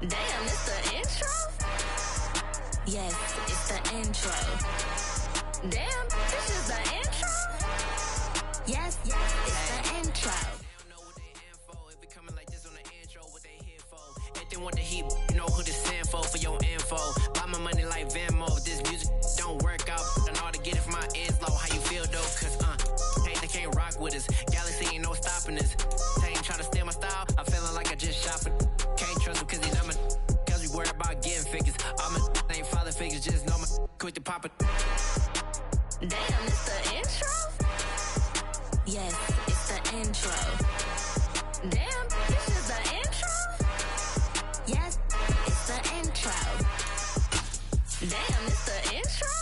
Damn, it's the intro? Yes, it's the intro. Damn, this is the intro? Yes, it's the intro. Want the heat, you know who to send for your info. Buy my money like Venmo. This music don't work out. I know how to get it from my ends low. How you feel though? Cause hey, they can't rock with us. Galaxy ain't no stopping us. They ain't try to steal my style. I'm feeling like I just shot for. Can't trust him cause he's not my. Cause we worry about getting figures. All my ain't father figures. Just know my quick to pop it. Damn, it's the intro? Yes, it's the intro. Damn, this is the intro? Yes, it's the intro. Damn, it's the intro?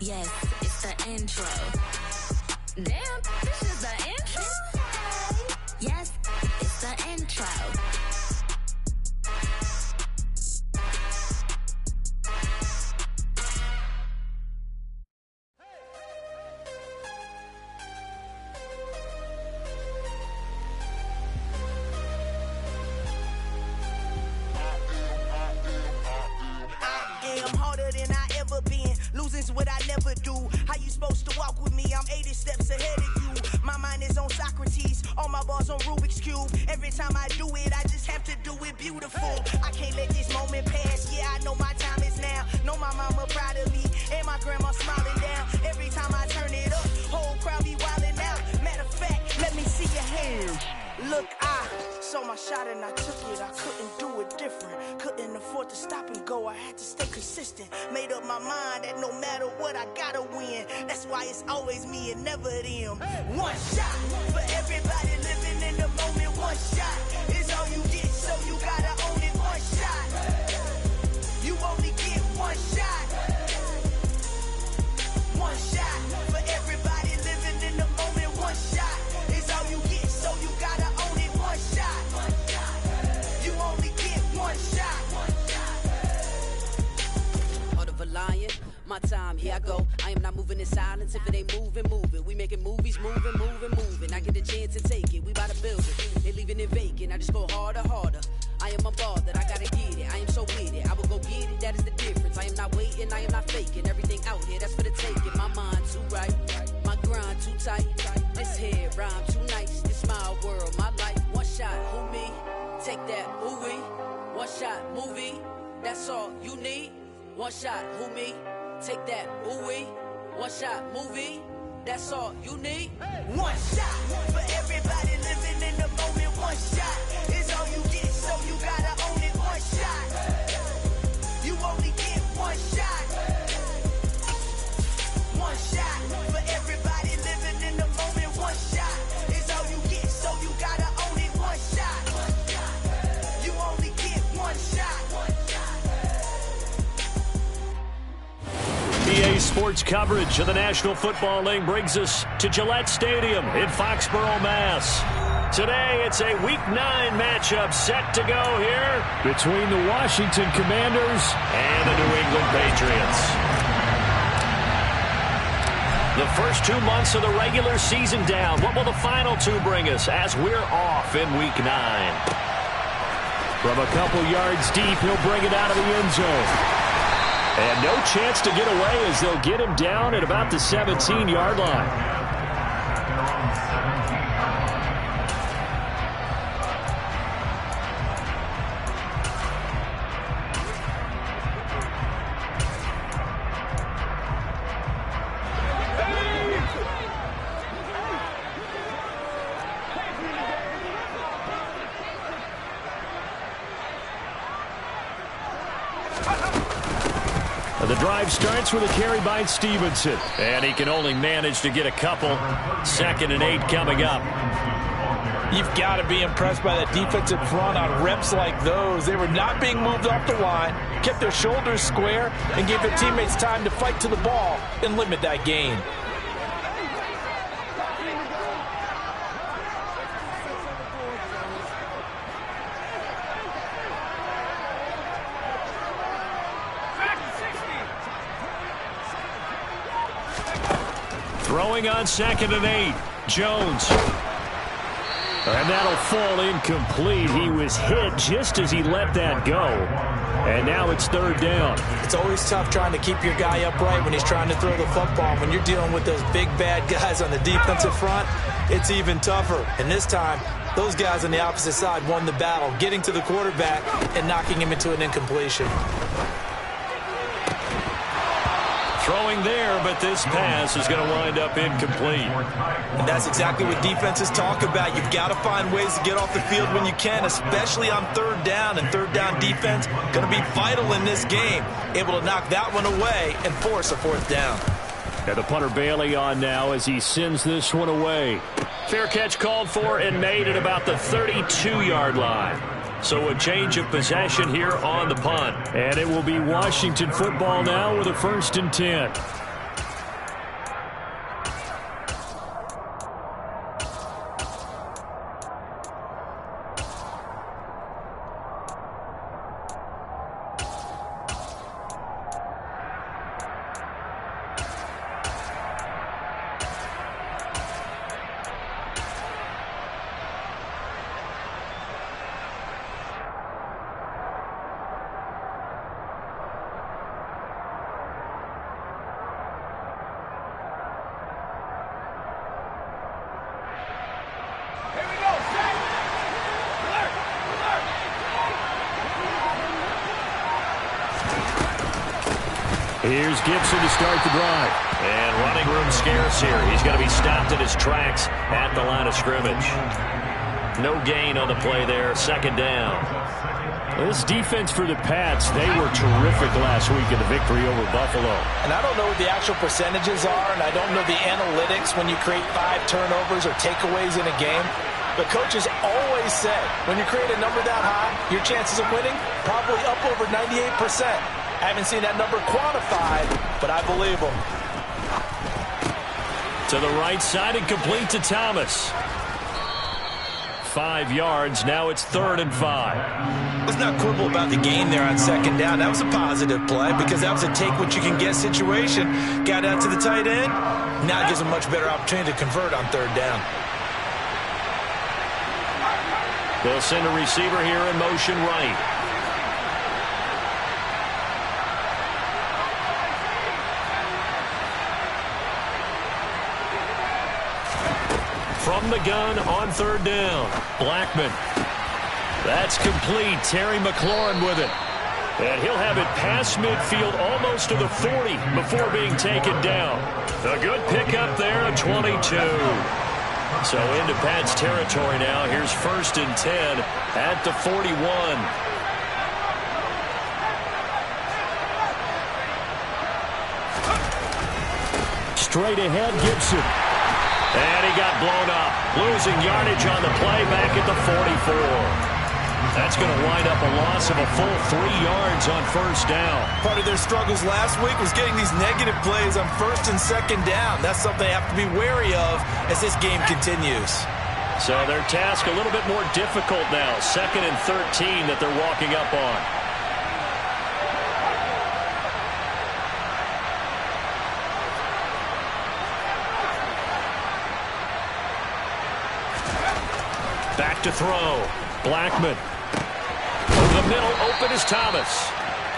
Yes, it's the intro. Damn, this is the intro? Yes, it's the intro. Losing's what I never do. How you supposed to walk with me? I'm 80 steps ahead of you. My mind is on Socrates, all my bars on Rubik's Cube. Every time I do it, I just have to do it beautiful. I can't let this moment pass. Yeah, I know my time is now. Know my mama proud of me, and my grandma smiling down. Every time I turn it up, whole crowd be wildin' out. Matter of fact, let me see your hands. Look, I saw my shot and I took it. I couldn't do it different. Couldn't afford to stop and go. I had to stay consistent. Made up my mind that no matter what, I gotta win. That's why it's always me and never them. One shot for everybody living in the moment. One shot is all you get, so you gotta own it. One shot. You only get one shot. One shot for everybody living in the moment. One shot is all you get, so you gotta own it. One shot. You only get one shot. Heart of a lion, my time, here I go. I am not moving in silence. If it ain't moving, moving. We making movies, moving, moving, moving. I get a chance to take it. We bout to build it. They leaving it vacant. I just go harder, harder. I am unbothered, I gotta get it. I am so with it. I will go get it, that is the difference. I am not waiting, I am not faking. Everything out here, that's for the taking. My mind too right, my grind too tight. This head rhyme too nice. This my world, my life. One shot, who me? Take that, who we? One shot, movie. That's all you need. One shot, who me? Take that, who we? One shot, movie. That's all you need. One shot for everybody living in the moment. One shot is all you get, so you gotta own it. One shot. You only get one shot. One shot for everybody living in the moment. One shot is all you get, so you gotta own it. One shot. You only get one shot. PA Sports coverage of the National Football League brings us to Gillette Stadium in Foxborough, Mass. Today, it's a Week 9 matchup set to go here between the Washington Commanders and the New England Patriots. The first 2 months of the regular season down. What will the final 2 bring us as we're off in Week 9? From a couple yards deep, he'll bring it out of the end zone. And no chance to get away as they'll get him down at about the 17-yard line. The drive starts with a carry by Stevenson. And he can only manage to get a couple. 2nd and 8 coming up. You've got to be impressed by that defensive front on reps like those. They were not being moved off the line, kept their shoulders square, and gave their teammates time to fight to the ball and limit that gain. Throwing on 2nd and 8. Jones. And that'll fall incomplete. He was hit just as he let that go. And now it's third down. It's always tough trying to keep your guy upright when he's trying to throw the football. When you're dealing with those big, bad guys on the defensive front, it's even tougher. And this time, those guys on the opposite side won the battle, getting to the quarterback and knocking him into an incompletion. Throwing there, but this pass is going to wind up incomplete. And that's exactly what defenses talk about. You've got to find ways to get off the field when you can, especially on third down. And third down defense going to be vital in this game. Able to knock that one away and force a fourth down. And the punter Bailey on now as he sends this one away. Fair catch called for and made at about the 32-yard line. So a change of possession here on the punt. And it will be Washington football now with a 1st and 10. Here's Gibson to start the drive. And running room scarce here. He's going to be stopped in his tracks at the line of scrimmage. No gain on the play there. 2nd down. This defense for the Pats, they were terrific last week in the victory over Buffalo. And I don't know what the actual percentages are, and I don't know the analytics when you create 5 turnovers or takeaways in a game. The coaches always say, when you create a number that high, your chances of winning probably up over 98%. I haven't seen that number quantified, but I believe them. To the right side and complete to Thomas. 5 yards. Now it's 3rd and 5. Let's not quibble about the gain there on 2nd down. That was a positive play because that was a take-what-you-can-get situation. Got out to the tight end. Now it gives them a much better opportunity to convert on 3rd down. They'll send a receiver here in motion right. From the gun on 3rd down. Blackman. That's complete. Terry McLaurin with it. And he'll have it past midfield almost to the 40 before being taken down. A good pickup there, a 22. So into Pat's territory now. Here's 1st and 10 at the 41. Straight ahead, Gibson. And he got blown up. Losing yardage on the play back at the 44. That's going to wind up a loss of a full 3 yards on 1st down. Part of their struggles last week was getting these negative plays on 1st and 2nd down. That's something they have to be wary of as this game continues. So their task a little bit more difficult now. 2nd and 13 that they're walking up on. Back to throw. Blackman. Over the middle, open is Thomas.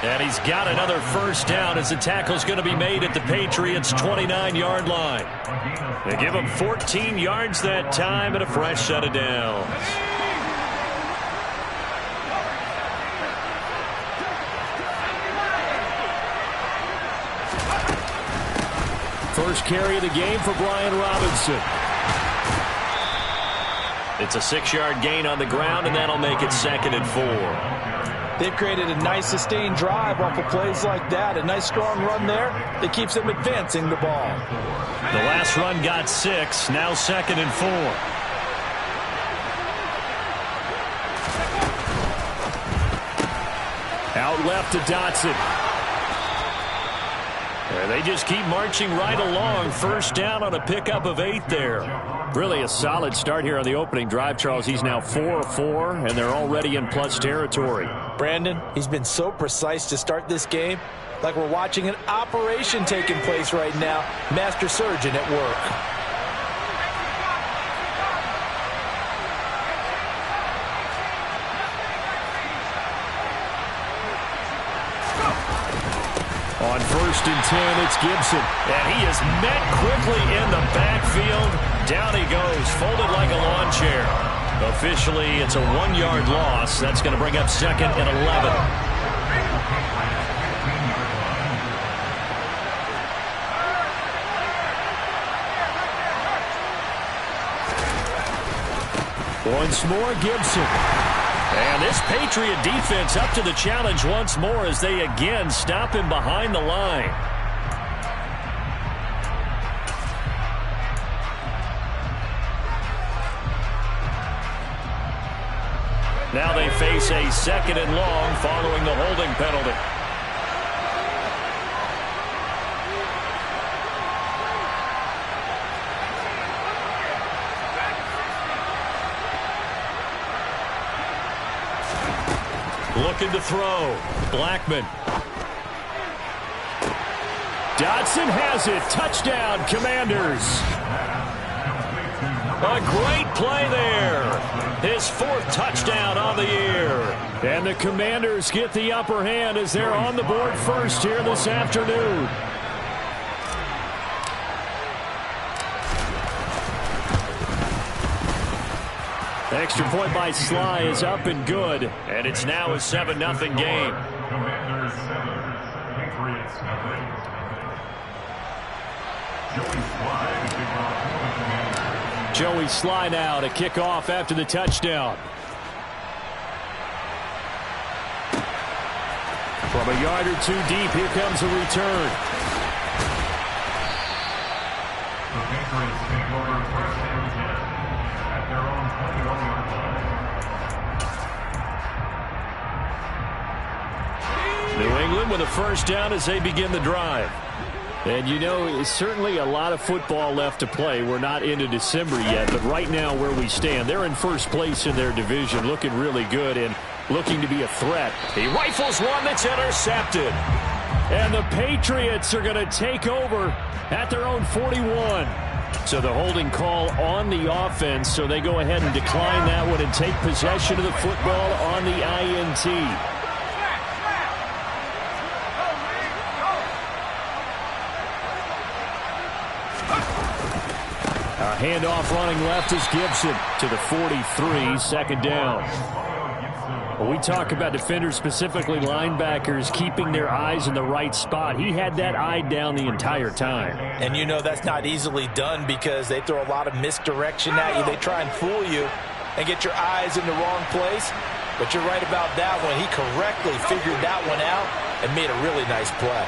And he's got another 1st down as the tackle's going to be made at the Patriots' 29-yard line. They give him 14 yards that time and a fresh set of downs. First carry of the game for Brian Robinson. It's a 6-yard gain on the ground, and that'll make it 2nd and 4. They've created a nice sustained drive off of plays like that. A nice strong run there that keeps them advancing the ball. The last run got 6. Now 2nd and 4. Out left to Dotson. And they just keep marching right along. 1st down on a pickup of 8 there. Really a solid start here on the opening drive, Charles. He's now 4 of 4, and they're already in plus territory. Brandon, he's been so precise to start this game. Like we're watching an operation taking place right now. Master surgeon at work. On 1st and 10, it's Gibson. And he is met quickly in the backfield. Down he goes, folded like a lawn chair. Officially, it's a 1-yard loss. That's going to bring up 2nd and 11. Once more, Gibson. And this Patriot defense up to the challenge once more as they again stop him behind the line. Now they face a 2nd and long following the holding penalty. Looking to throw. Blackman. Dotson has it. Touchdown, Commanders. A great play there. His 4th touchdown on the year. And the Commanders get the upper hand as they're on the board first here this afternoon. Extra point by Sly is up and good. And it's now a 7-0 game. Commanders 7, Patriots 0. Joey Sly now to kick off after the touchdown. From a yard or two deep, here comes a return. The Patriots take over 1st and 10 at their own 21-yard line. New England with a 1st down as they begin the drive. And you know, certainly a lot of football left to play. We're not into December yet, but right now where we stand, they're in 1st place in their division, looking really good and looking to be a threat. He rifles one that's intercepted. And the Patriots are going to take over at their own 41. So the holding call on the offense, so they go ahead and decline that one and take possession of the football on the INT. A handoff running left is Gibson to the 43, 2nd down. When we talk about defenders, specifically linebackers, keeping their eyes in the right spot, he had that eye down the entire time. And you know that's not easily done because they throw a lot of misdirection at you. They try and fool you and get your eyes in the wrong place. But you're right about that one. He correctly figured that one out and made a really nice play.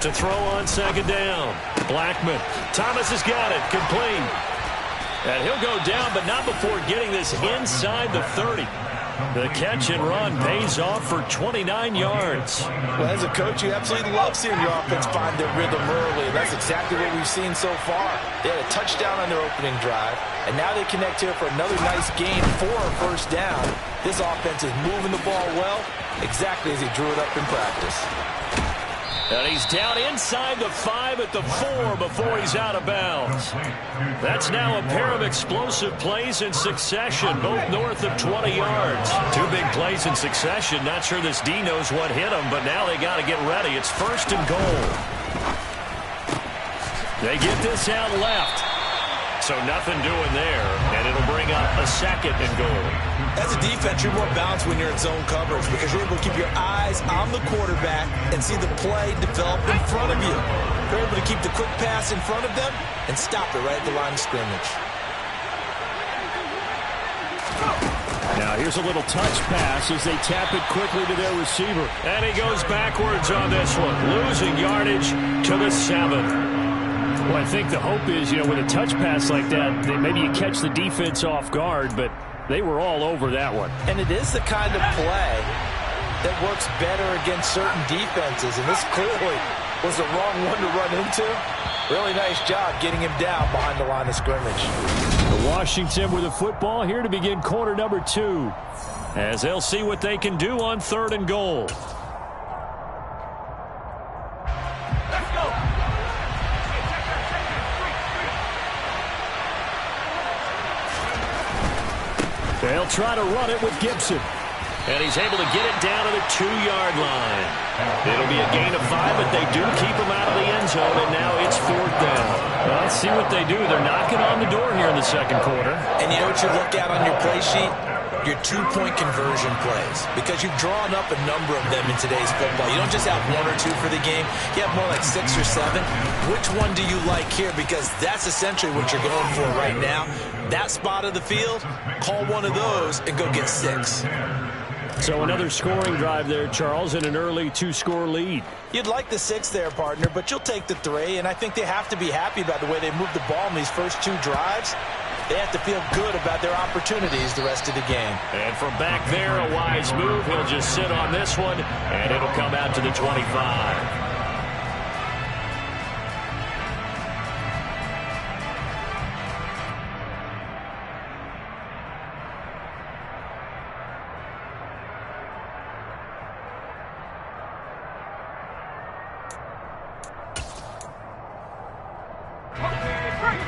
To throw on 2nd down. Blackman. Thomas has got it. Complete. And he'll go down, but not before getting this inside the 30. The catch and run pays off for 29 yards. Well, as a coach, you absolutely love seeing your offense find their rhythm early. And that's exactly what we've seen so far. They had a touchdown on their opening drive, and now they connect here for another nice gain for a 1st down. This offense is moving the ball well, exactly as he drew it up in practice. And he's down inside the 5 at the 4 before he's out of bounds. That's now a pair of explosive plays in succession, both north of 20 yards. 2 big plays in succession. Not sure this D knows what hit him, but now they got to get ready. It's 1st and goal. They get this out left. So nothing doing there, and it'll bring up a 2nd and goal. As a defense, you're more balanced when you're in zone coverage because you're able to keep your eyes on the quarterback and see the play develop in front of you. You're able to keep the quick pass in front of them and stop it right at the line of scrimmage. Now here's a little touch pass as they tap it quickly to their receiver. And he goes backwards on this one, losing yardage to the 7. Well, I think the hope is, with a touch pass like that, maybe you catch the defense off guard, but they were all over that one. And it is the kind of play that works better against certain defenses, and this clearly was the wrong one to run into. Really nice job getting him down behind the line of scrimmage. Washington with the football here to begin quarter number 2, as they'll see what they can do on 3rd and goal. try to run it with Gibson. And he's able to get it down to the 2-yard line. It'll be a gain of 5, but they do keep him out of the end zone, and now it's 4th down. Well, let's see what they do. They're knocking on the door here in the second quarter. And you know what you look at on your play sheet? Your 2-point conversion plays, because you've drawn up a number of them in today's football. You don't just have 1 or 2 for the game. You have more like 6 or 7. Which one do you like here? Because that's essentially what you're going for right now. That spot of the field, call one of those and go get 6. So another scoring drive there, Charles, and an early 2-score lead. You'd like the 6 there, partner, but you'll take the 3, and I think they have to be happy about the way they moved the ball in these first 2 drives. They have to feel good about their opportunities the rest of the game. And from back there, a wise move. He'll just sit on this one, and it'll come out to the 25.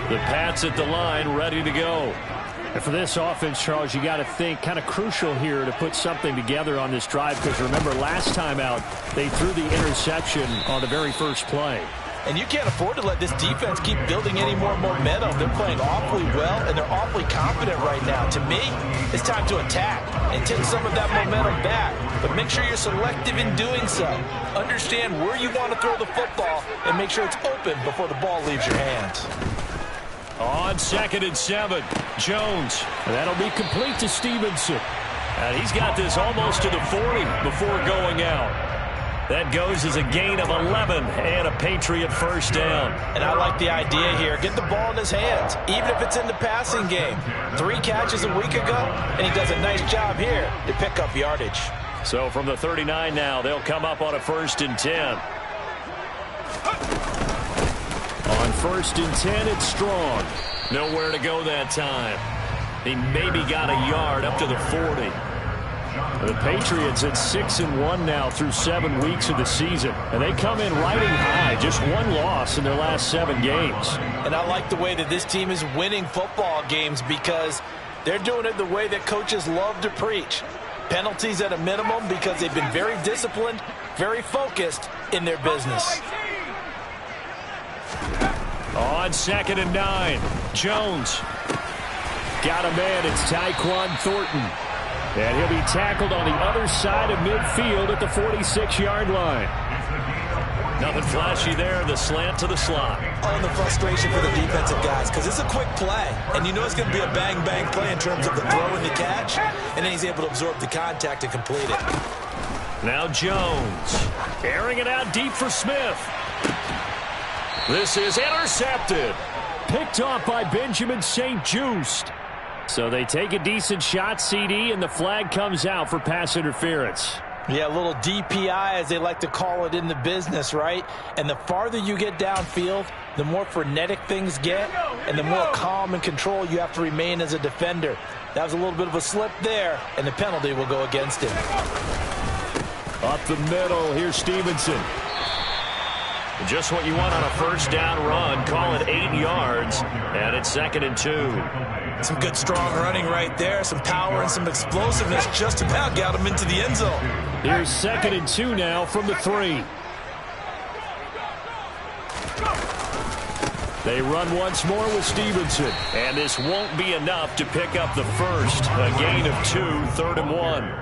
The Pats at the line, ready to go. And for this offense, Charles, you got to think kind of crucial here to put something together on this drive, because remember last time out they threw the interception on the very first play. And you can't afford to let this defense keep building any more momentum. They're playing awfully well, and they're awfully confident right now. To me, it's time to attack and take some of that momentum back. But make sure you're selective in doing so. Understand where you want to throw the football and make sure it's open before the ball leaves your hands. On 2nd and 7, Jones. That'll be complete to Stevenson. And he's got this almost to the 40 before going out. That goes as a gain of 11 and a Patriot first down. And I like the idea here. Get the ball in his hands, even if it's in the passing game. 3 catches a week ago, and he does a nice job here to pick up yardage. So from the 39 now, they'll come up on a 1st and 10. On 1st and 10, it's Strong. Nowhere to go that time. He maybe got a yard up to the 40. The Patriots at 6-1 now through 7 weeks of the season. And they come in riding high. Just 1 loss in their last 7 games. And I like the way that this team is winning football games, because they're doing it the way that coaches love to preach. Penalties at a minimum, because they've been very disciplined, very focused in their business. On 2nd and 9, Jones. Got a man, it's Tyquan Thornton. And he'll be tackled on the other side of midfield at the 46-yard line. Nothing flashy there, the slant to the slot. Oh, and the frustration for the defensive guys, because it's a quick play. And you know it's going to be a bang-bang play in terms of the throw and the catch. And then he's able to absorb the contact and complete it. Now Jones. Airing it out deep for Smith. This is intercepted. Picked off by Benjamin St-Juste. So they take a decent shot, CD, and the flag comes out for pass interference. Yeah, a little DPI, as they like to call it in the business, right? And the farther you get downfield, the more frenetic things get, and the more calm and control you have to remain as a defender. That was a little bit of a slip there, and the penalty will go against him. Up the middle, here's Stevenson. Just what you want on a first down run. Call it 8 yards, and it's 2nd and 2. Some good strong running right there. Some power and some explosiveness just about got him into the end zone. Here's 2nd and 2 now from the 3. They run once more with Stevenson, and this won't be enough to pick up the first. A gain of 2, 3rd and 1.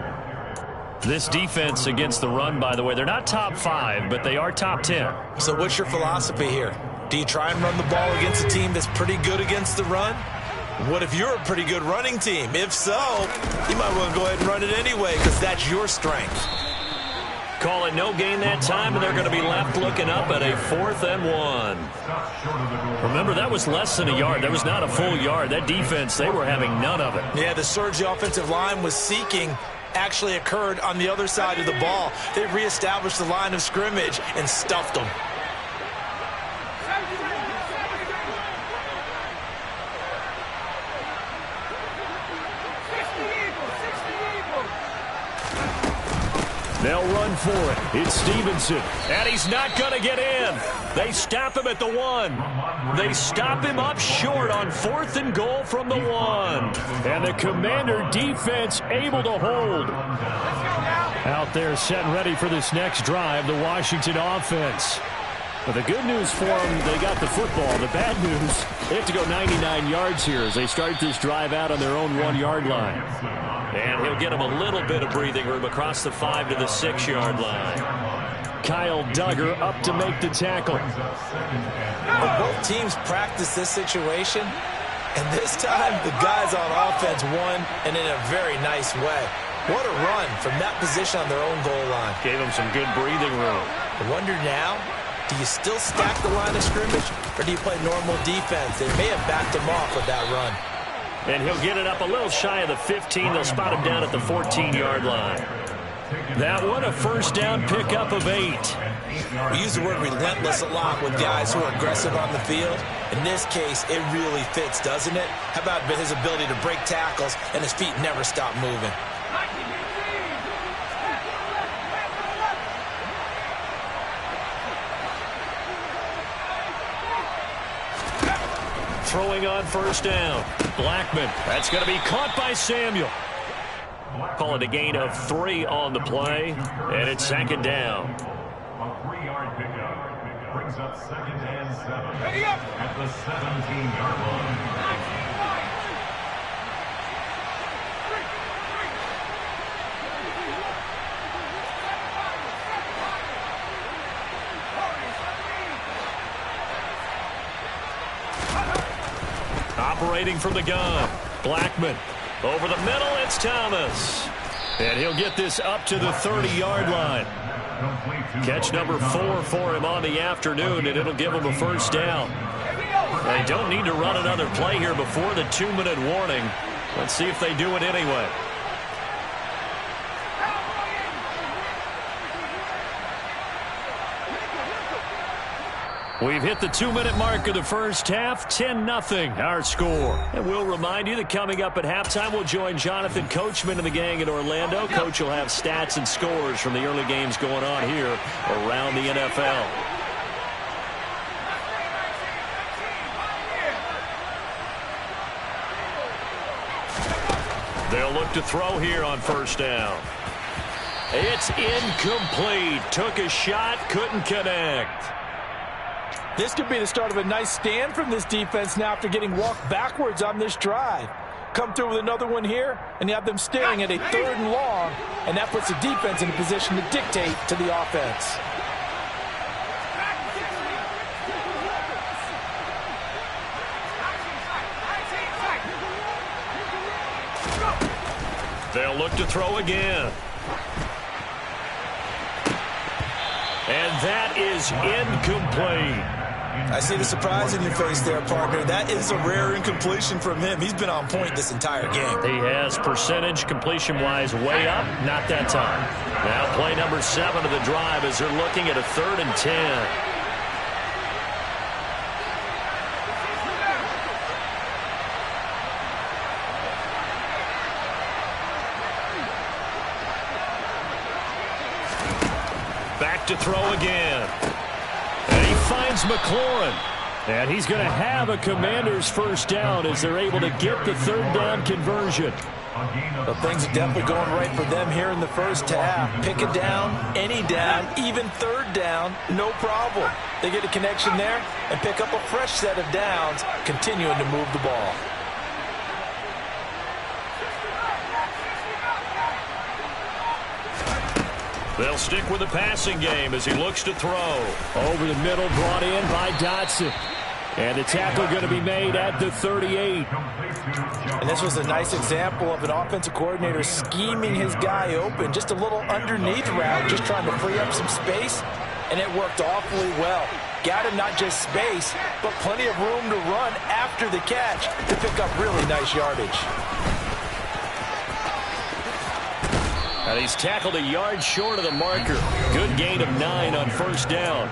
This defense against the run, by the way, they're not top 5, but they are top 10. So what's your philosophy here? Do you try and run the ball against a team that's pretty good against the run? What if you're a pretty good running team? If so, you might want to go ahead and run it anyway, because that's your strength. Call it no gain that time, and they're going to be left looking up at a 4th and 1. Remember, that was less than a yard. That was not a full yard. That defense, they were having none of it. Yeah, the surge the offensive line was seeking actually occurred on the other side of the ball. They reestablished the line of scrimmage and stuffed them. They'll run for it. It's Stevenson. And he's not going to get in. They stop him at the 1. They stop him up short on 4th and goal from the 1. And the Commander defense able to hold. Out there set and ready for this next drive, the Washington offense. But the good news for them, they got the football. The bad news, they have to go 99 yards here as they start this drive out on their own 1-yard line. And he'll get them a little bit of breathing room across the 5 to the 6-yard line. Kyle Duggar up to make the tackle. Well, both teams practice this situation, and this time the guys on offense won, and in a very nice way. What a run from that position on their own goal line. Gave them some good breathing room. I wonder now, do you still stack the line of scrimmage, or do you play normal defense? They may have backed him off with that run. And he'll get it up a little shy of the 15. They'll spot him down at the 14-yard line. That one, a first down pickup of 8. We use the word relentless a lot with guys who are aggressive on the field. In this case, it really fits, doesn't it? How about his ability to break tackles and his feet never stop moving? Throwing on first down. Blackman. That's going to be caught by Samuel. Call it a gain of 3 on the play, and it's 2nd down. A 3-yard pickup brings up 2nd and 7 at the 17-yard line. Operating from the gun. Blackman. Over the middle, it's Thomas. And he'll get this up to the 30-yard line. Catch number 4 for him on the afternoon, and it'll give him a first down. They don't need to run another play here before the 2-minute warning. Let's see if they do it anyway. We've hit the 2-minute mark of the first half, 10-0 our score. And we'll remind you that coming up at halftime, we'll join Jonathan Coachman and the gang in Orlando. Coach will have stats and scores from the early games going on here around the NFL. They'll look to throw here on first down. It's incomplete. Took a shot, couldn't connect. This could be the start of a nice stand from this defense now after getting walked backwards on this drive. Come through with another one here, and you have them staring at a 3rd and long, and that puts the defense in a position to dictate to the offense. They'll look to throw again. And that is incomplete. I see the surprise in your face there, partner. That is a rare incompletion from him. He's been on point this entire game. He has percentage completion-wise way up. Not that time. Now play number 7 of the drive as they're looking at a 3rd and 10. Back to throw again. And he finds McLaurin. And he's going to have a Commander's first down as they're able to get the 3rd down conversion. Well, things are definitely going right for them here in the first half. Pick a down, any down, even 3rd down, no problem. They get a connection there and pick up a fresh set of downs, continuing to move the ball. They'll stick with the passing game as he looks to throw. Over the middle, brought in by Dotson. And the tackle going to be made at the 38. And this was a nice example of an offensive coordinator scheming his guy open. Just a little underneath route, just trying to free up some space. And it worked awfully well. Got him not just space, but plenty of room to run after the catch to pick up really nice yardage. And he's tackled a yard short of the marker. Good gain of 9 on first down.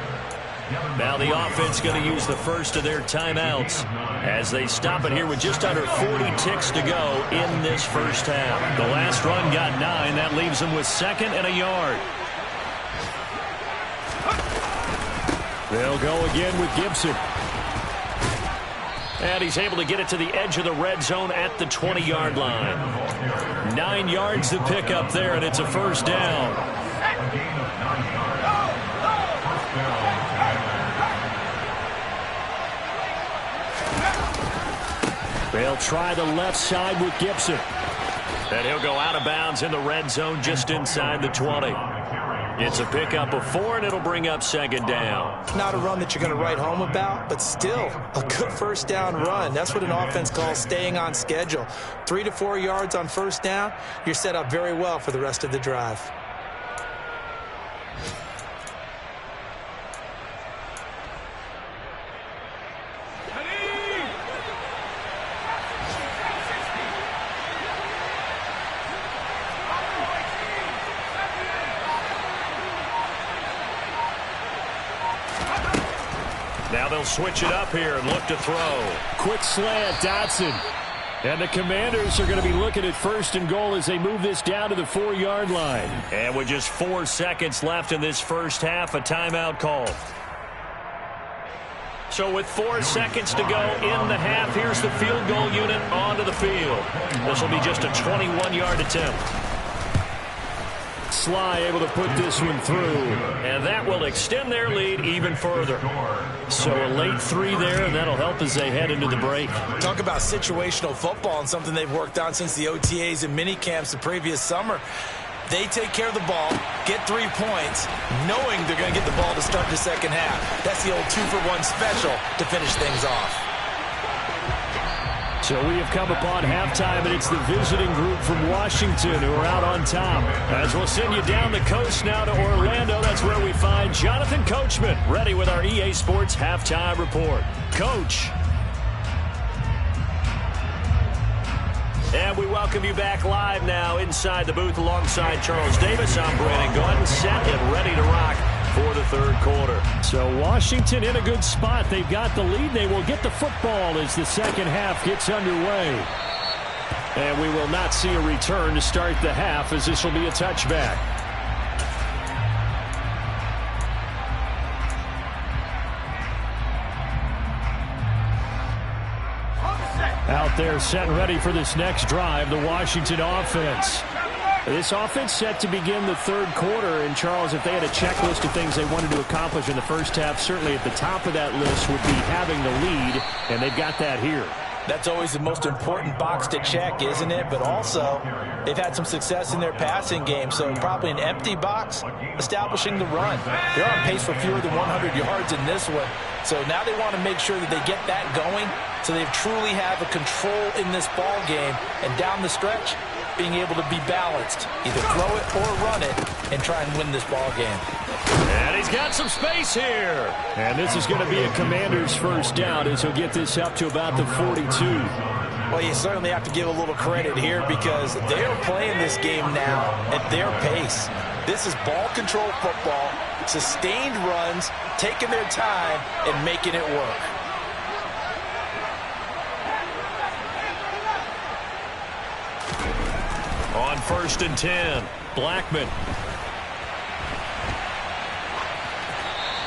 Now the offense going to use the first of their timeouts as they stop it here with just under 40 ticks to go in this first half. The last run got 9. That leaves them with 2nd and a yard. They'll go again with Gibson. And he's able to get it to the edge of the red zone at the 20-yard line. 9 yards to pick up there, and it's a first down. They'll try the left side with Gibson. And he'll go out of bounds in the red zone just inside the 20. It's a pickup of 4, and it'll bring up 2nd down. Not a run that you're going to write home about, but still a good first down run. That's what an offense calls staying on schedule. 3 to 4 yards on first down, you're set up very well for the rest of the drive. Now they'll switch it up here and look to throw. Quick slant, Dotson. And the Commanders are going to be looking at 1st and goal as they move this down to the 4-yard line. And with just 4 seconds left in this first half, a timeout called. So with 4 seconds to go in the half, here's the field goal unit onto the field. This will be just a 21-yard attempt. Sly able to put this one through, and that will extend their lead even further. So a late 3 there, and that'll help as they head into the break. Talk about situational football and something they've worked on since the OTAs and mini camps the previous summer. They take care of the ball, get 3 points, knowing they're going to get the ball to start the second half. That's the old 2-for-1 special to finish things off. So we have come upon halftime, and it's the visiting group from Washington who are out on top. As we'll send you down the coast now to Orlando, that's where we find Jonathan Coachman, ready with our EA Sports Halftime Report. Coach. And we welcome you back live now inside the booth alongside Charles Davis. I'm Brandon Gordon, set and ready to rock for the 3rd quarter. So Washington in a good spot. They've got the lead. They will get the football as the second half gets underway. And we will not see a return to start the half, as this will be a touchback. Out there set and ready for this next drive, the Washington offense. This offense set to begin the 3rd quarter, and Charles, if they had a checklist of things they wanted to accomplish in the first half, certainly at the top of that list would be having the lead, and they've got that here. That's always the most important box to check, isn't it? But also, they've had some success in their passing game, so probably an empty box, establishing the run. They're on pace for fewer than 100 yards in this one, so now they want to make sure that they get that going so they truly have a control in this ball game, and down the stretch, being able to be balanced, either throw it or run it, and try and win this ball game. And he's got some space here. And this is going to be a Commander's first down as he'll get this up to about the 42. Well, you certainly have to give a little credit here because they are playing this game now at their pace. This is ball control football, sustained runs, taking their time, and making it work. On 1st and 10, Blackman.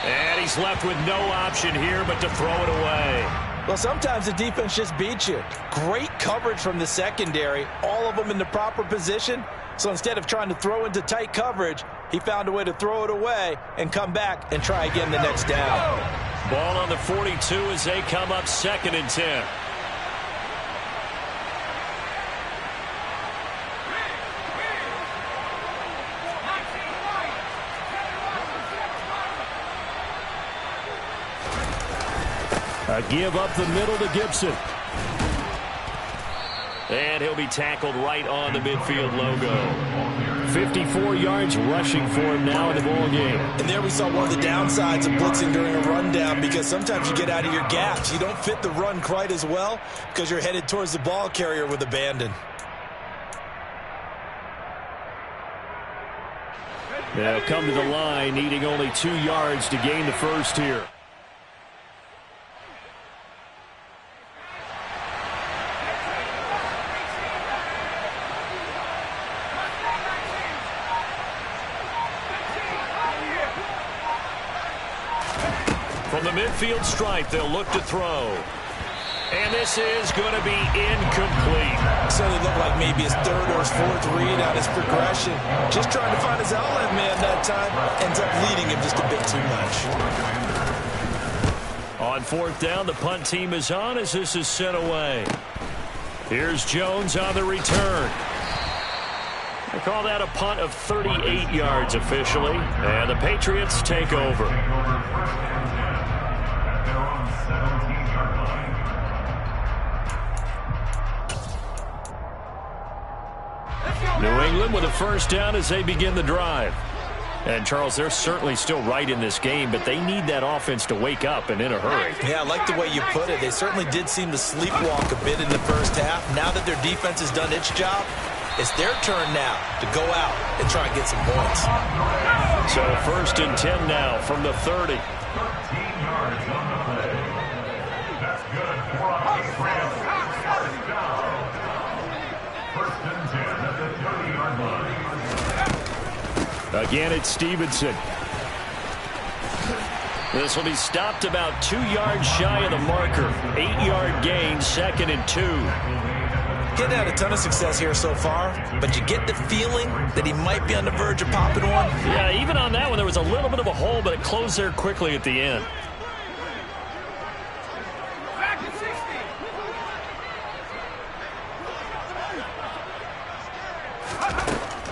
And he's left with no option here but to throw it away. Well, sometimes the defense just beats you. Great coverage from the secondary, all of them in the proper position. So instead of trying to throw into tight coverage, he found a way to throw it away and come back and try again the next down. Ball on the 42 as they come up 2nd and 10. A give up the middle to Gibson. And he'll be tackled right on the midfield logo. 54 yards rushing for him now in the ball game. And there we saw one of the downsides of blitzing during a rundown, because sometimes you get out of your gaps. You don't fit the run quite as well because you're headed towards the ball carrier with abandon. They'll come to the line needing only 2 yards to gain the first here. From the midfield stripe, they'll look to throw. And this is going to be incomplete. So they look like maybe his third or his fourth read on his progression. Just trying to find his outlet man that time. Ends up leading him just a bit too much. On fourth down, the punt team is on as this is sent away. Here's Jones on the return. They call that a punt of 38 yards officially. And the Patriots take over. New England with a first down as they begin the drive. And, Charles, they're certainly still right in this game, but they need that offense to wake up and in a hurry. Yeah, I like the way you put it. They certainly did seem to sleepwalk a bit in the first half. Now that their defense has done its job, it's their turn now to go out and try and get some points. So 1st and 10 now from the 30. 13 yards on the play. That's good for a first down. 1st and 10 at the 30-yard line. Again, it's Stevenson. This will be stopped about 2 yards shy of the marker. 8-yard gain, 2nd and 2. Getting had a ton of success here so far, but you get the feeling that he might be on the verge of popping one. Yeah, even on that one, there was a little bit of a hole, but it closed there quickly at the end.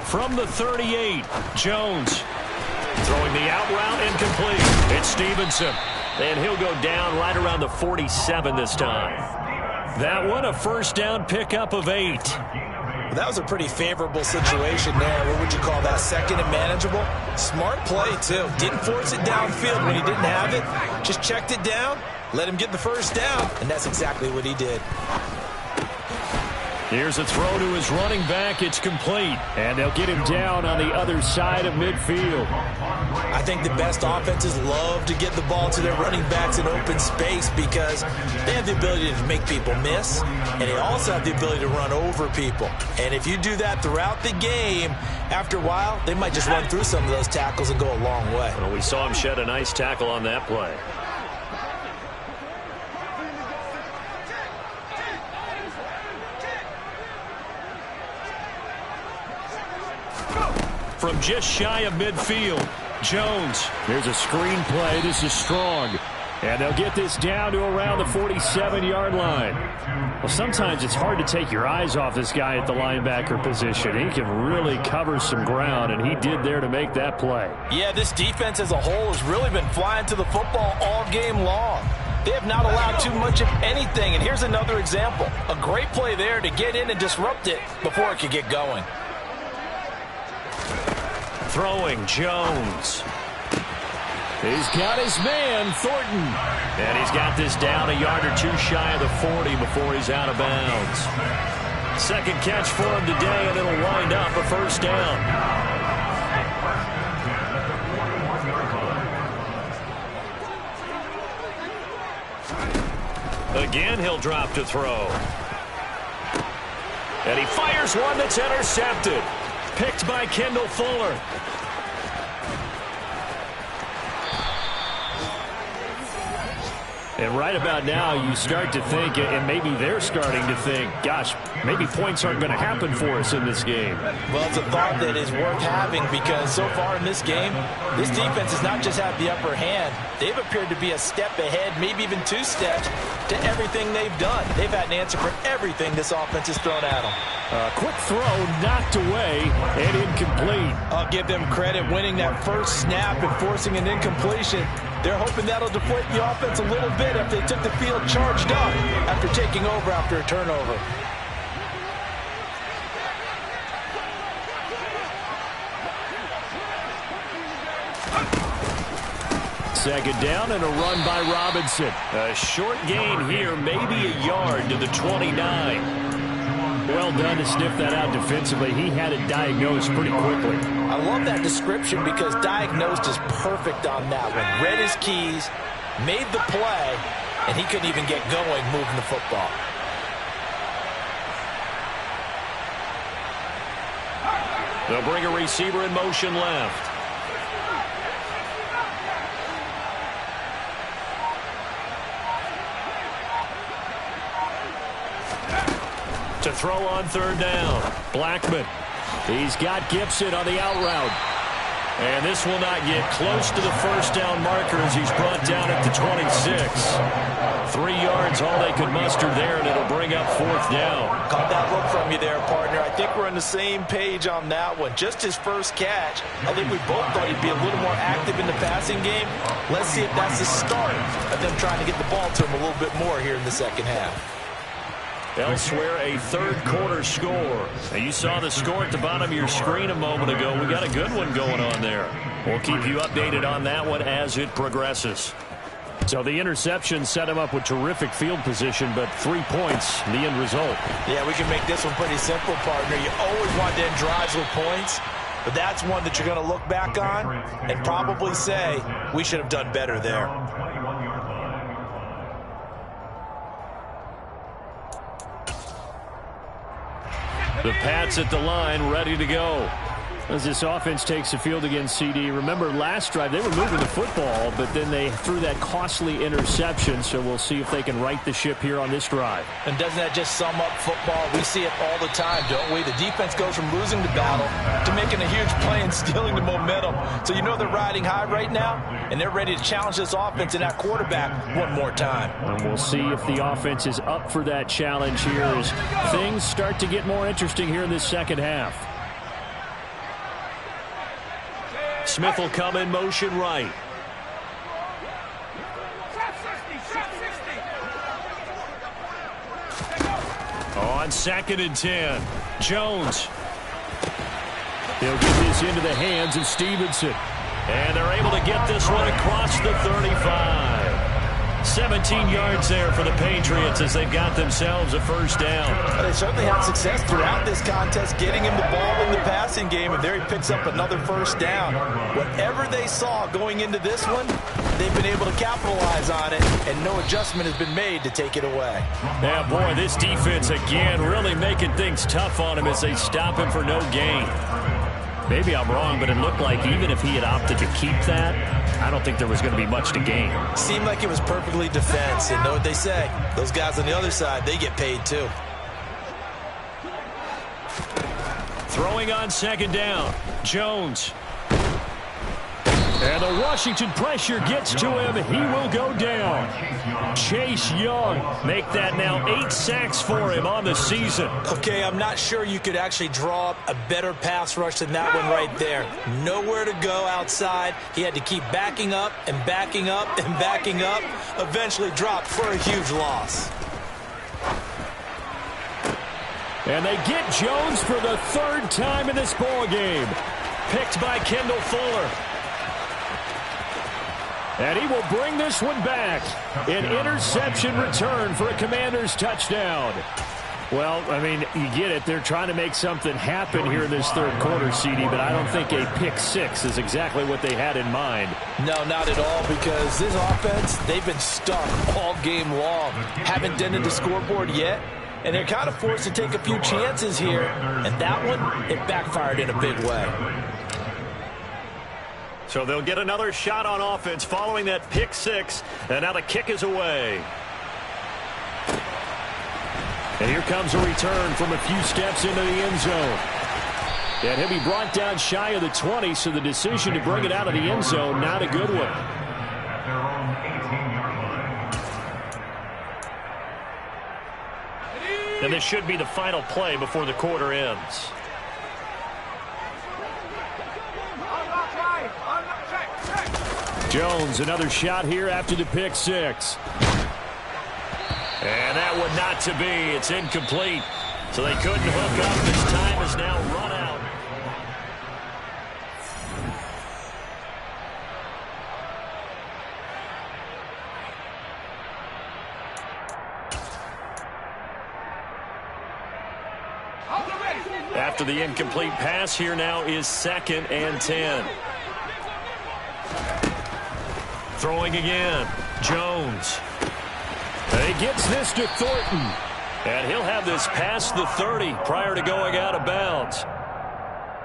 From the 38, Jones throwing the out route incomplete. It's Stevenson, and he'll go down right around the 47 this time. That one a first down pickup of 8. Well, that was a pretty favorable situation there. What would you call that? 2nd and manageable? Smart play, too. Didn't force it downfield when he didn't have it. Just checked it down, let him get the first down, and that's exactly what he did. Here's a throw to his running back. It's complete. And they'll get him down on the other side of midfield. I think the best offenses love to get the ball to their running backs in open space because they have the ability to make people miss, and they also have the ability to run over people. And if you do that throughout the game, after a while, they might just run through some of those tackles and go a long way. Well, we saw him shed a nice tackle on that play. From just shy of midfield, Jones. Here's a screen play. This is strong. And they'll get this down to around the 47-yard line. Well, sometimes it's hard to take your eyes off this guy at the linebacker position. He can really cover some ground, and he did there to make that play. Yeah, this defense as a whole has really been flying to the football all game long. They have not allowed too much of anything, and here's another example. A great play there to get in and disrupt it before it could get going. Throwing, Jones. He's got his man, Thornton. And he's got this down a yard or two shy of the 40 before he's out of bounds. Second catch for him today, and it'll wind up a first down. Again, he'll drop to throw. And he fires one that's intercepted. Picked by Kendall Fuller. And right about now, you start to think, and maybe they're starting to think, gosh, maybe points aren't going to happen for us in this game. Well, it's a thought that is worth having because so far in this game, this defense has not just had the upper hand. They've appeared to be a step ahead, maybe even 2 steps, to everything they've done. They've had an answer for everything this offense has thrown at them. Quick throw, knocked away, and incomplete. I'll give them credit winning that first snap and forcing an incompletion. They're hoping that'll deflate the offense a little bit if they took the field charged up after taking over after a turnover. Second down and a run by Robinson. A short gain here, maybe a yard to the 29. Well done to sniff that out defensively. He had it diagnosed pretty quickly. I love that description because diagnosed is perfect on that one. Read his keys, made the play, and he couldn't even get going moving the football. They'll bring a receiver in motion left. To throw on third down. Blackman. He's got Gibson on the out route. And this will not get close to the first down marker as he's brought down at the 26. 3 yards, all they could muster there, and it'll bring up fourth down. Caught that look from you there, partner. I think we're on the same page on that one. Just his first catch. I think we both thought he'd be a little more active in the passing game. Let's see if that's the start of them trying to get the ball to him a little bit more here in the second half. Elsewhere, a third-quarter score. Now, you saw the score at the bottom of your screen a moment ago. We got a good one going on there. We'll keep you updated on that one as it progresses. So the interception set him up with terrific field position, but 3 points, the end result. Yeah, we can make this one pretty simple, partner. You always want to end drives with points, but that's one that you're going to look back on and probably say, we should have done better there. The Pats at the line, ready to go. As this offense takes the field against CD. Remember, last drive, they were moving the football, but then they threw that costly interception, so we'll see if they can right the ship here on this drive. And doesn't that just sum up football? We see it all the time, don't we? The defense goes from losing the battle to making a huge play and stealing the momentum. So you know they're riding high right now, and they're ready to challenge this offense and that quarterback one more time. And we'll see if the offense is up for that challenge here as things start to get more interesting here in this second half. Smith will come in motion right. On 2nd and 10. Jones. He'll get this into the hands of Stevenson. And they're able to get this one across the 35. 17 yards there for the Patriots as they've got themselves a first down. They certainly had success throughout this contest getting him the ball in the passing game, and there he picks up another first down. Whatever they saw going into this one, they've been able to capitalize on it, and no adjustment has been made to take it away. Yeah, boy, this defense again really making things tough on him as they stop him for no gain. Maybe I'm wrong, but it looked like even if he had opted to keep that, I don't think there was going to be much to gain. Seemed like it was perfectly defense, and know what they say. Those guys on the other side, they get paid too. Throwing on 2nd down. Jones. And the Washington pressure gets to him. He will go down. Chase Young make that now 8 sacks for him on the season. Okay, I'm not sure you could actually draw up a better pass rush than that one right there. Nowhere to go outside. He had to keep backing up and backing up and backing up. Eventually dropped for a huge loss. And they get Jones for the 3rd time in this ball game. Picked by Kendall Fuller. And he will bring this one back. An interception return for a Commander's touchdown. Well, I mean, you get it. They're trying to make something happen here in this 3rd quarter, CD, but I don't think a pick 6 is exactly what they had in mind. No, not at all, because this offense, they've been stuck all game long. Haven't dented the scoreboard yet, and they're kind of forced to take a few chances here, and that one, it backfired in a big way. So they'll get another shot on offense following that pick 6, and now the kick is away. And here comes a return from a few steps into the end zone. And he'll be brought down shy of the 20, so the decision to bring it out of the end zone, not a good one. And this should be the final play before the quarter ends. Jones, another shot here after the pick 6. And that one not to be. It's incomplete. So they couldn't hook up. This time is now run out. After the incomplete pass, here now is 2nd and 10. Throwing again. Jones. And he gets this to Thornton. And he'll have this past the 30 prior to going out of bounds.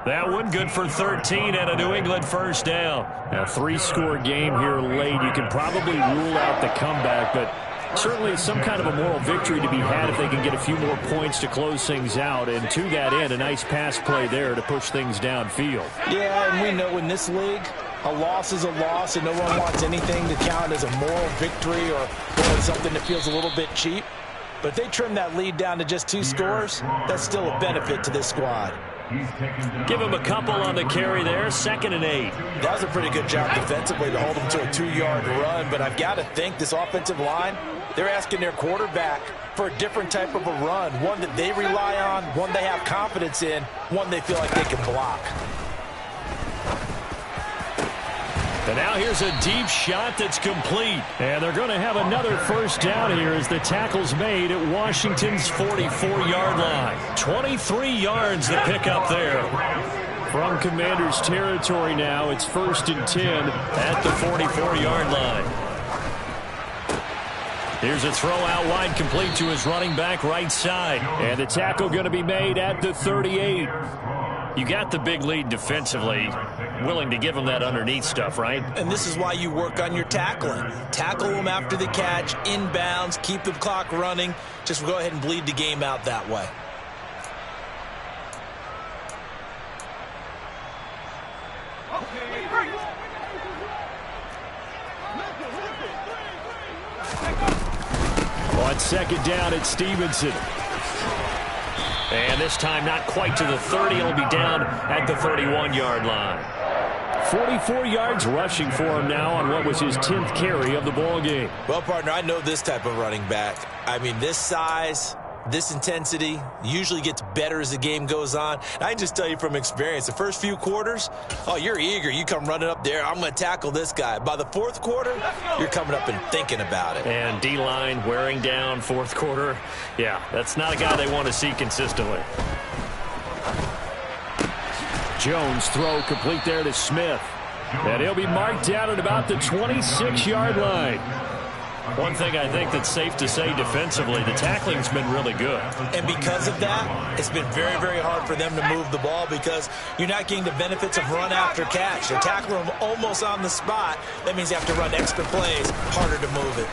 That one good for 13 and a New England first down. A 3-score game here late. You can probably rule out the comeback, but Certainly some kind of a moral victory to be had if they can get a few more points to close things out. And to that end, a nice pass play there to push things downfield. Yeah, and we know in this league, a loss is a loss, and no one wants anything to count as a moral victory or something that feels a little bit cheap. But if they trim that lead down to just 2 scores, that's still a benefit to this squad. Give him a couple on the carry there, 2nd and 8. That was a pretty good job defensively to hold him to a 2-yard run, but I've got to think this offensive line, they're asking their quarterback for a different type of a run, one that they rely on, one they have confidence in, one they feel like they can block. And now here's a deep shot that's complete. And they're going to have another first down here as the tackle's made at Washington's 44-yard line. 23 yards to pick up there. From Commanders territory now, it's 1st and 10 at the 44-yard line. Here's a throw out wide, complete to his running back right side. And the tackle going to be made at the 38. You got the big lead defensively. Willing to give them that underneath stuff, right? And this is why you work on your tackling. Tackle them after the catch, inbounds, keep the clock running. Just go ahead and bleed the game out that way. On 2nd down, it's Stevenson. And this time not quite to the 30. It'll be down at the 31-yard line. 44 yards rushing for him now on what was his 10th carry of the ball game. Well, partner, I know this type of running back. I mean, this size, this intensity usually gets better as the game goes on. And I can just tell you from experience, the first few quarters, oh, you're eager. You come running up there, I'm going to tackle this guy. By the 4th quarter, you're coming up and thinking about it. And D-line wearing down 4th quarter. Yeah, that's not a guy they want to see consistently. Jones throw complete there to Smith. And he'll be marked down at about the 26-yard line. One thing I think that's safe to say defensively, the tackling's been really good. And because of that, it's been very, very hard for them to move the ball because you're not getting the benefits of run after catch. They're tackling them almost on the spot. That means you have to run extra plays, harder to move it.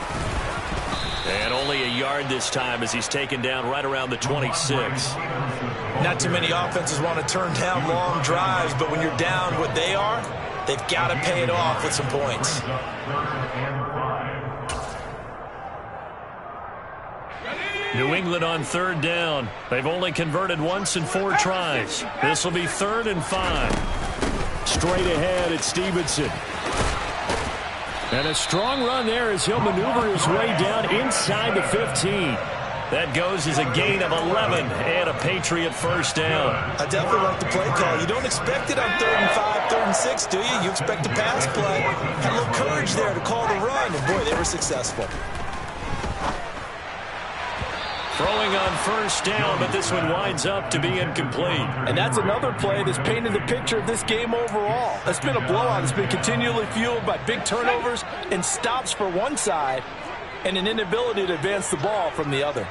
And only a yard this time as he's taken down right around the 26. Not too many offenses want to turn down long drives, but when you're down what they are, they've got to pay it off with some points. New England on 3rd down. They've only converted once in 4 tries. This will be 3rd and 5. Straight ahead, it's Stevenson. And a strong run there as he'll maneuver his way down inside the 15. That goes as a gain of 11 and a Patriot first down. I definitely like the play call. You don't expect it on 3rd and 5, 3rd and 6, do you? You expect a pass play. Had a little courage there to call the run, and boy, they were successful. Throwing on 1st down, but this one winds up to be incomplete. And that's another play that's painted the picture of this game overall. It's been a blowout. It's been continually fueled by big turnovers and stops for one side and an inability to advance the ball from the other.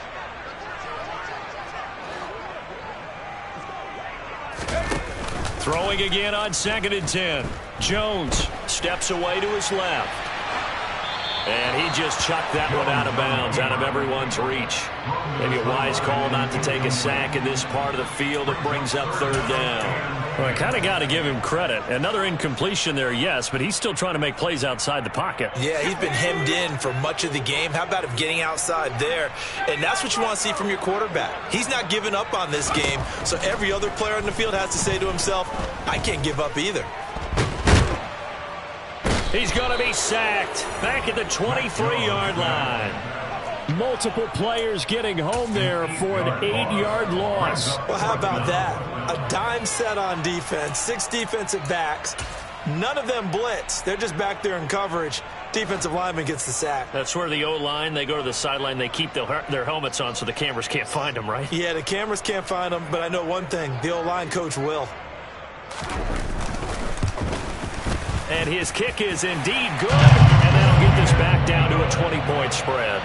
Throwing again on 2nd and 10. Jones steps away to his left. And he just chucked that one out of bounds, out of everyone's reach. Maybe a wise call not to take a sack in this part of the field. It brings up 3rd down. Well, I kind of got to give him credit. Another incompletion there, yes, but he's still trying to make plays outside the pocket. Yeah, he's been hemmed in for much of the game. How about him getting outside there? And that's what you want to see from your quarterback. He's not giving up on this game, so every other player on the field has to say to himself, I can't give up either. He's going to be sacked back at the 23-yard line. Multiple players getting home there for an 8-yard loss. Well, how about that? A dime set on defense, 6 defensive backs. None of them blitz. They're just back there in coverage. Defensive lineman gets the sack. That's where the O-line, they go to the sideline, they keep their helmets on so the cameras can't find them, right? Yeah, the cameras can't find them, but I know one thing. The O-line coach will. And his kick is indeed good, and that'll get this back down to a 20-point spread.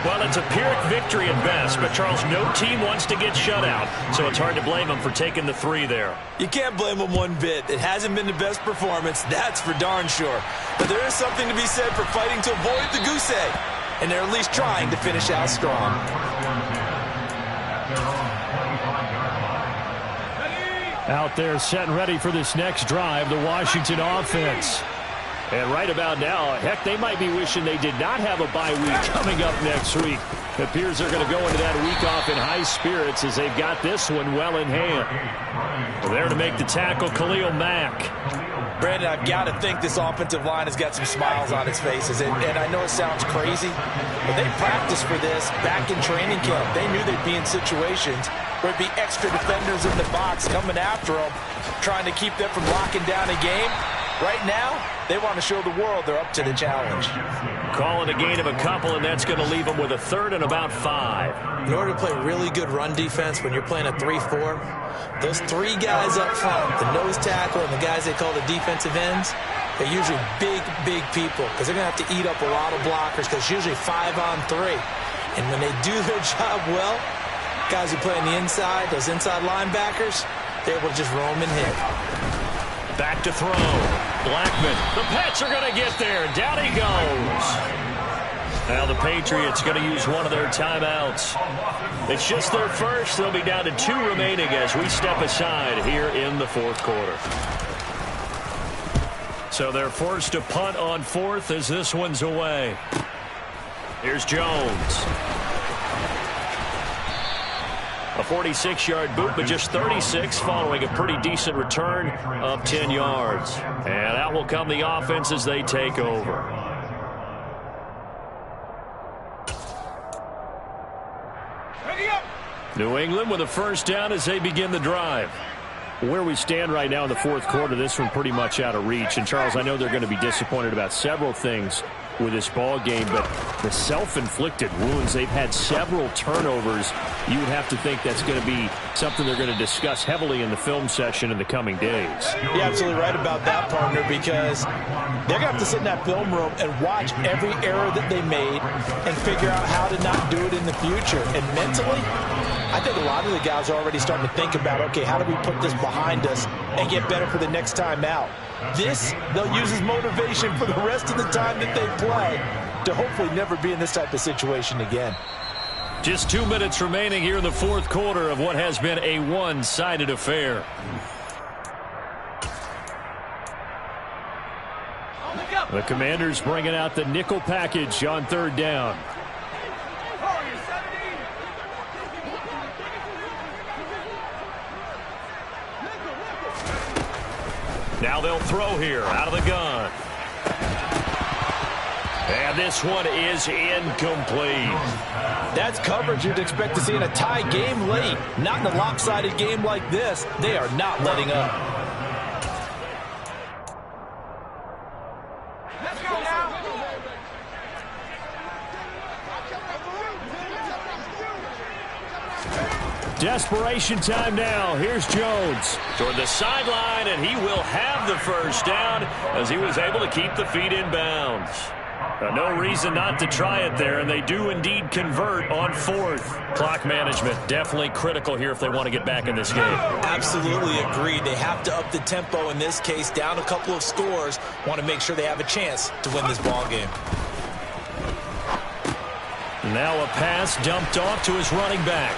Well, it's a Pyrrhic victory at best, but Charles, no team wants to get shut out, so it's hard to blame them for taking the 3 there. You can't blame them one bit. It hasn't been the best performance, that's for darn sure. But there is something to be said for fighting to avoid the goose egg. and they're at least trying to finish out strong. Out there set and ready for this next drive, the Washington offense. And right about now, heck, they might be wishing they did not have a bye week coming up next week. It appears they're going to go into that week off in high spirits as they've got this one well in hand. There to make the tackle, Khalil Mack. Brandon, I've got to think this offensive line has got some smiles on its faces. And I know it sounds crazy, but they practiced for this back in training camp. They knew they'd be in situations where it'd be extra defenders in the box coming after them, trying to keep them from locking down a game. Right now, they want to show the world they're up to the challenge. Calling a gain of a couple, and that's going to leave them with a third and about 5. In order to play really good run defense when you're playing a 3-4, those 3 guys up front, the nose tackle and the guys they call the defensive ends, they're usually big people because they're going to have to eat up a lot of blockers because it's usually 5-on-3. And when they do their job well, guys who play on the inside, those inside linebackers, they're able to just roam and hit. Back to throw. Blackman. The Pats are going to get there. Down he goes. Now the Patriots going to use one of their timeouts. It's just their first. They'll be down to 2 remaining as we step aside here in the fourth quarter. So they're forced to punt on 4th as this one's away. Here's Jones. A 46-yard boot, but just 36 following a pretty decent return of 10 yards. And out will come the offense as they take over. New England with a first down as they begin the drive. Where we stand right now in the fourth quarter, this one pretty much out of reach. And, Charles, I know they're going to be disappointed about several things with this ball game, but the self-inflicted wounds, they've had several turnovers. You would have to think that's going to be something they're going to discuss heavily in the film session in the coming days. You're absolutely right about that, partner, because they're going to have to sit in that film room and watch every error that they made and figure out how to not do it in the future. And mentally, I think a lot of the guys are already starting to think about, okay, how do we put this behind us and get better for the next time out? This, they'll use as motivation for the rest of the time that they play to hopefully never be in this type of situation again. Just 2 minutes remaining here in the fourth quarter of what has been a one-sided affair. The Commanders bringing out the nickel package on 3rd down. Now they'll throw here out of the gun. And this one is incomplete. That's coverage you'd expect to see in a tie game late. Not in a lopsided game like this. They are not letting up. Let's go now. Desperation time now. Here's Jones toward the sideline, and he will have the first down as he was able to keep the feet in bounds. No reason not to try it there, and they do indeed convert on 4th. Clock management definitely critical here if they want to get back in this game. Absolutely agreed. They have to up the tempo in this case, down a couple of scores. Want to make sure they have a chance to win this ball game. Now a pass dumped off to his running back.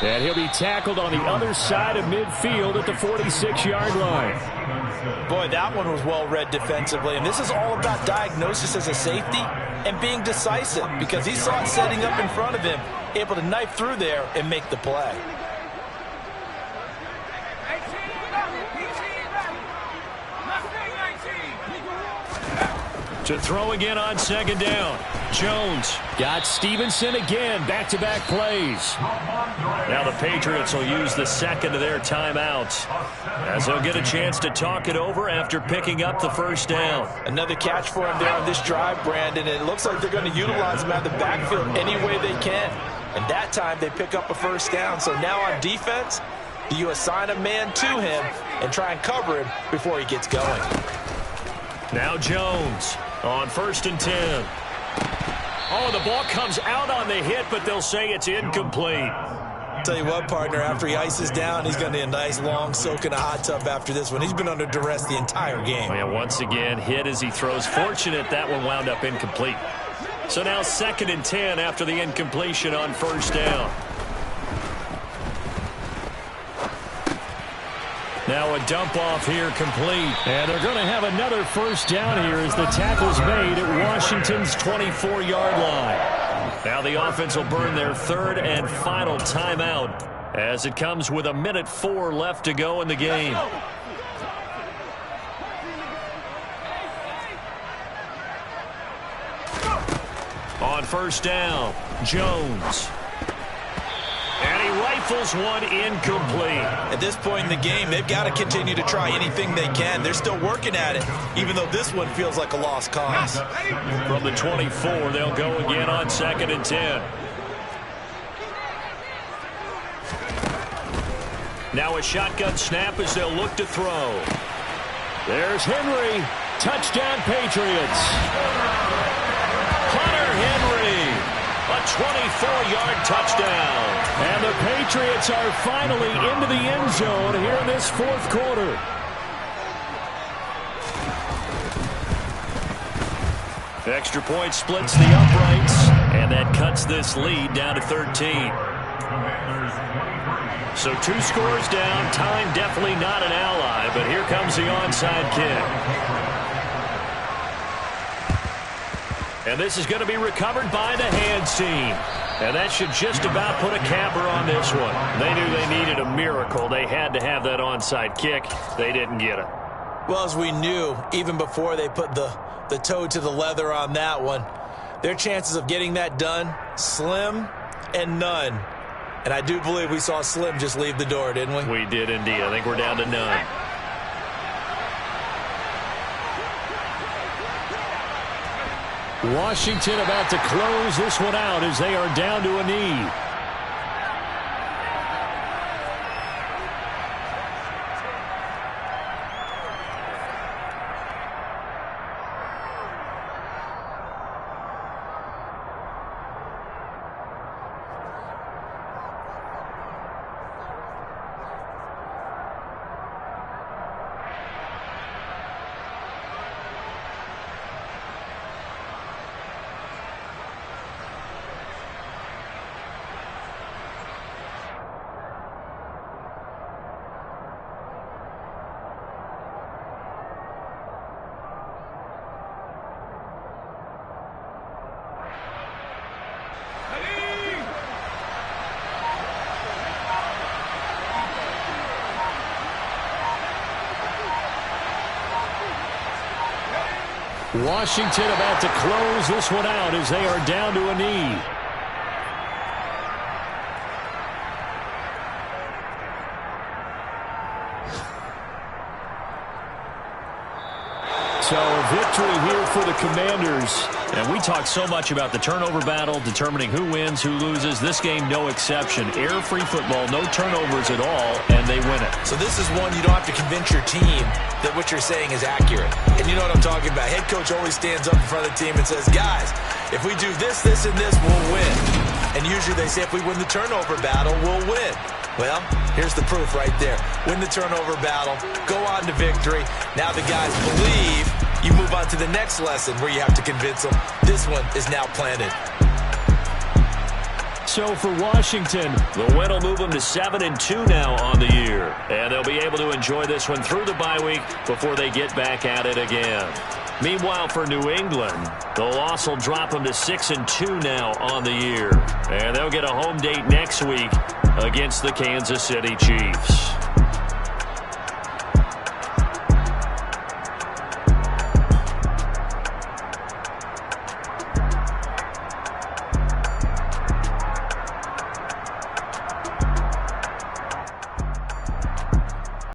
And he'll be tackled on the other side of midfield at the 46-yard line. Boy, that one was well read defensively. And this is all about diagnosis as a safety and being decisive because he saw it setting up in front of him, able to knife through there and make the play. To throw again on 2nd down. Jones got Stevenson again. Back-to-back plays. Now the Patriots will use the second of their timeouts as they'll get a chance to talk it over after picking up the first down. Another catch for him there on this drive, Brandon. It looks like they're going to utilize him out of the backfield any way they can. And that time they pick up a first down. So now on defense, do you assign a man to him and try and cover him before he gets going? Now Jones on 1st and 10. Oh, the ball comes out on the hit, but they'll say it's incomplete. Tell you what, partner, after he ices down, he's going to need a nice long soak in a hot tub after this one. He's been under duress the entire game. Oh, yeah, once again, hit as he throws. Fortunate that one wound up incomplete. So now 2nd and 10 after the incompletion on first down. Now a dump off here complete. And they're going to have another first down here as the tackle's made at Washington's 24-yard line. Now the offense will burn their 3rd and final timeout as it comes with 1:04 left to go in the game. On first down, Jones. And he rifles one incomplete. At this point in the game, they've got to continue to try anything they can. They're still working at it, even though this one feels like a lost cause. From the 24, they'll go again on 2nd and 10. Now a shotgun snap as they'll look to throw. There's Henry. Touchdown, Patriots. Hunter Henry. A 24-yard touchdown. And the Patriots are finally into the end zone here in this 4th quarter. Extra point splits the uprights, and that cuts this lead down to 13. So 2 scores down. Time definitely not an ally, but here comes the onside kick. And this is going to be recovered by the hands team. And that should just about put a capper on this one. They knew they needed a miracle. They had to have that onside kick. They didn't get it. Well, as we knew, even before they put the toe to the leather on that one, their chances of getting that done, slim and none. And I do believe we saw Slim just leave the door, didn't we? We did indeed. I think we're down to none. Washington about to close this one out as they are down to a knee. Washington about to close this one out as they are down to a knee. So a victory here for the Commanders. And we talk so much about the turnover battle, determining who wins, who loses. This game, no exception. Error-free football, no turnovers at all, and they win it. So this is one you don't have to convince your team that what you're saying is accurate. And you know what I'm talking about. Head coach always stands up in front of the team and says, guys, if we do this, this, and this, we'll win. And usually they say if we win the turnover battle, we'll win. Well, here's the proof right there. Win the turnover battle, go on to victory. Now the guys believe. You move on to the next lesson where you have to convince them. This one is now planted. So for Washington, the win will move them to 7-2 now on the year. And they'll be able to enjoy this one through the bye week before they get back at it again. Meanwhile, for New England, the loss will drop them to 6-2 now on the year. And they'll get a home date next week against the Kansas City Chiefs.